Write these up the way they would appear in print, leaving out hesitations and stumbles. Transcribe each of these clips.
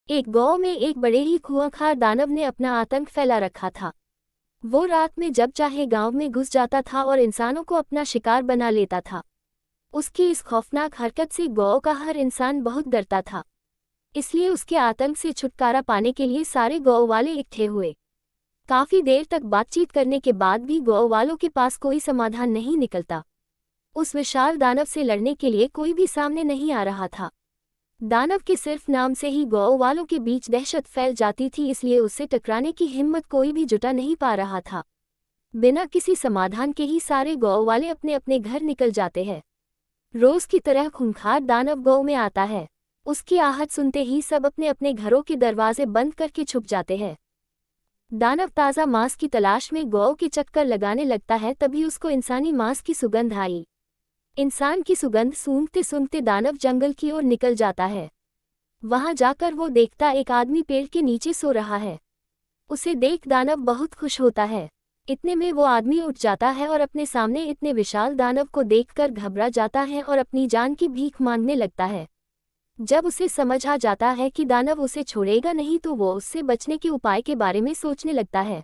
एक गांव में एक बड़े ही खूंखार दानव ने अपना आतंक फैला रखा था। वो रात में जब चाहे गांव में घुस जाता था और इंसानों को अपना शिकार बना लेता था। उसकी इस खौफनाक हरकत से गांव का हर इंसान बहुत डरता था। इसलिए उसके आतंक से छुटकारा पाने के लिए सारे गांव वाले इकट्ठे हुए। काफी देर तक बातचीत करने के बाद भी गांव वालों के पास कोई समाधान नहीं निकलता। उस विशाल दानव से लड़ने के लिए कोई भी सामने नहीं आ रहा था। दानव के सिर्फ नाम से ही गांव वालों के बीच दहशत फैल जाती थी, इसलिए उससे टकराने की हिम्मत कोई भी जुटा नहीं पा रहा था। बिना किसी समाधान के ही सारे गांव वाले अपने अपने घर निकल जाते हैं। रोज की तरह खूंखार दानव गांव में आता है। उसकी आहट सुनते ही सब अपने अपने घरों के दरवाजे बंद करके छुप जाते हैं। दानव ताज़ा मांस की तलाश में गांव के चक्कर लगाने लगता है, तभी उसको इंसानी मांस की सुगंध आई। इंसान की सुगंध सूंघते सूंघते दानव जंगल की ओर निकल जाता है। वहां जाकर वो देखता एक आदमी पेड़ के नीचे सो रहा है। उसे देख दानव बहुत खुश होता है। इतने में वो आदमी उठ जाता है और अपने सामने इतने विशाल दानव को देखकर घबरा जाता है और अपनी जान की भीख मांगने लगता है। जब उसे समझ आ जाता है कि दानव उसे छोड़ेगा नहीं, तो वो उससे बचने के उपाय के बारे में सोचने लगता है।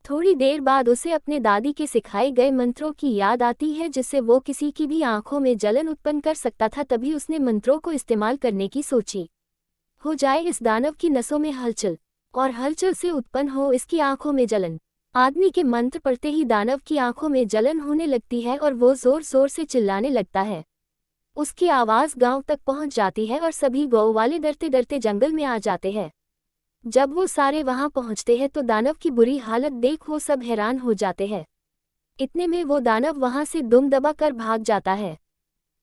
थोड़ी देर बाद उसे अपने दादी के सिखाए गए मंत्रों की याद आती है, जिससे वो किसी की भी आंखों में जलन उत्पन्न कर सकता था। तभी उसने मंत्रों को इस्तेमाल करने की सोची। हो जाए इस दानव की नसों में हलचल, और हलचल से उत्पन्न हो इसकी आंखों में जलन। आदमी के मंत्र पढ़ते ही दानव की आंखों में जलन होने लगती है और वो जोर जोर से चिल्लाने लगता है। उसकी आवाज़ गांव तक पहुंच जाती है और सभी गांव वाले डरते डरते जंगल में आ जाते हैं। जब वो सारे वहां पहुंचते हैं तो दानव की बुरी हालत देख वो सब हैरान हो जाते हैं। इतने में वो दानव वहां से दुम दबा कर भाग जाता है।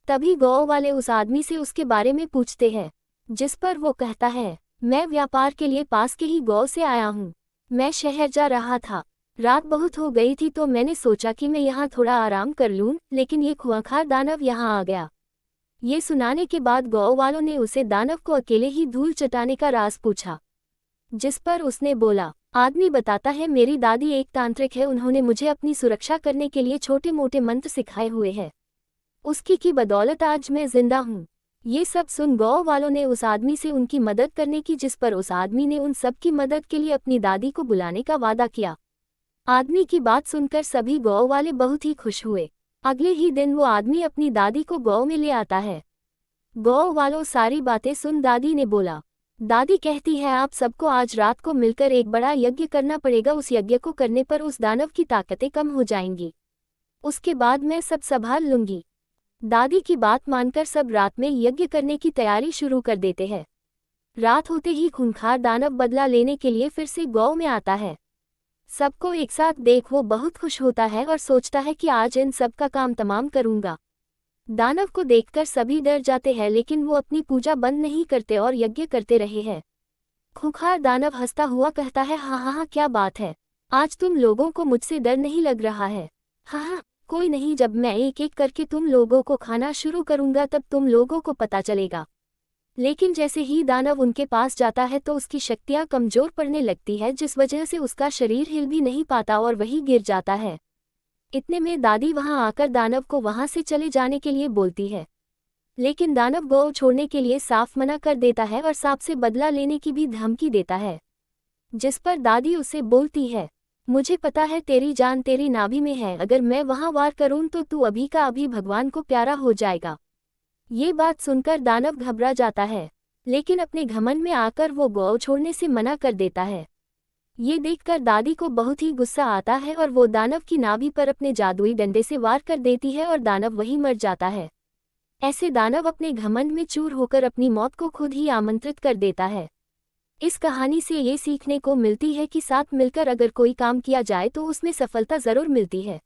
तभी गांव वाले उस आदमी से उसके बारे में पूछते हैं, जिस पर वो कहता है, मैं व्यापार के लिए पास के ही गांव से आया हूँ। मैं शहर जा रहा था। रात बहुत हो गई थी तो मैंने सोचा कि मैं यहाँ थोड़ा आराम कर लूँ, लेकिन ये खूंखार दानव यहाँ आ गया। ये सुनाने के बाद गांव वालों ने उसे दानव को अकेले ही धूल चटाने का राज पूछा, जिस पर उसने बोला, आदमी बताता है मेरी दादी एक तांत्रिक है, उन्होंने मुझे अपनी सुरक्षा करने के लिए छोटे मोटे मंत्र सिखाए हुए हैं। उसकी की बदौलत आज मैं जिंदा हूँ। ये सब सुन गांव वालों ने उस आदमी से उनकी मदद करने की, जिस पर उस आदमी ने उन सब की मदद के लिए अपनी दादी को बुलाने का वादा किया। आदमी की बात सुनकर सभी गांव वाले बहुत ही खुश हुए। अगले ही दिन वो आदमी अपनी दादी को गांव में ले आता है। गांव वालों सारी बातें सुन दादी ने बोला, दादी कहती है आप सबको आज रात को मिलकर एक बड़ा यज्ञ करना पड़ेगा। उस यज्ञ को करने पर उस दानव की ताकतें कम हो जाएंगी। उसके बाद मैं सब संभाल लूंगी। दादी की बात मानकर सब रात में यज्ञ करने की तैयारी शुरू कर देते हैं। रात होते ही खूंखार दानव बदला लेने के लिए फिर से गांव में आता है। सबको एक साथ देख वो बहुत खुश होता है और सोचता है कि आज इन सब का काम तमाम करूंगा। दानव को देखकर सभी डर जाते हैं, लेकिन वो अपनी पूजा बंद नहीं करते और यज्ञ करते रहे हैं। खूंखार दानव हंसता हुआ कहता है, हाँ हाँ हाँ, क्या बात है, आज तुम लोगों को मुझसे डर नहीं लग रहा है। हाँ हाँ, कोई नहीं, जब मैं एक एक करके तुम लोगों को खाना शुरू करूंगा तब तुम लोगों को पता चलेगा। लेकिन जैसे ही दानव उनके पास जाता है तो उसकी शक्तियाँ कमजोर पड़ने लगती है, जिस वजह से उसका शरीर हिल भी नहीं पाता और वही गिर जाता है। इतने में दादी वहां आकर दानव को वहां से चले जाने के लिए बोलती है, लेकिन दानव गांव छोड़ने के लिए साफ मना कर देता है और सांप से बदला लेने की भी धमकी देता है। जिस पर दादी उसे बोलती है, मुझे पता है तेरी जान तेरी नाभि में है, अगर मैं वहां वार करूं तो तू अभी का अभी भगवान को प्यारा हो जाएगा। ये बात सुनकर दानव घबरा जाता है, लेकिन अपने घमंड में आकर वो गांव छोड़ने से मना कर देता है। ये देखकर दादी को बहुत ही गुस्सा आता है और वो दानव की नाभि पर अपने जादुई डंडे से वार कर देती है और दानव वहीं मर जाता है। ऐसे दानव अपने घमंड में चूर होकर अपनी मौत को खुद ही आमंत्रित कर देता है। इस कहानी से ये सीखने को मिलती है कि साथ मिलकर अगर कोई काम किया जाए तो उसमें सफलता जरूर मिलती है।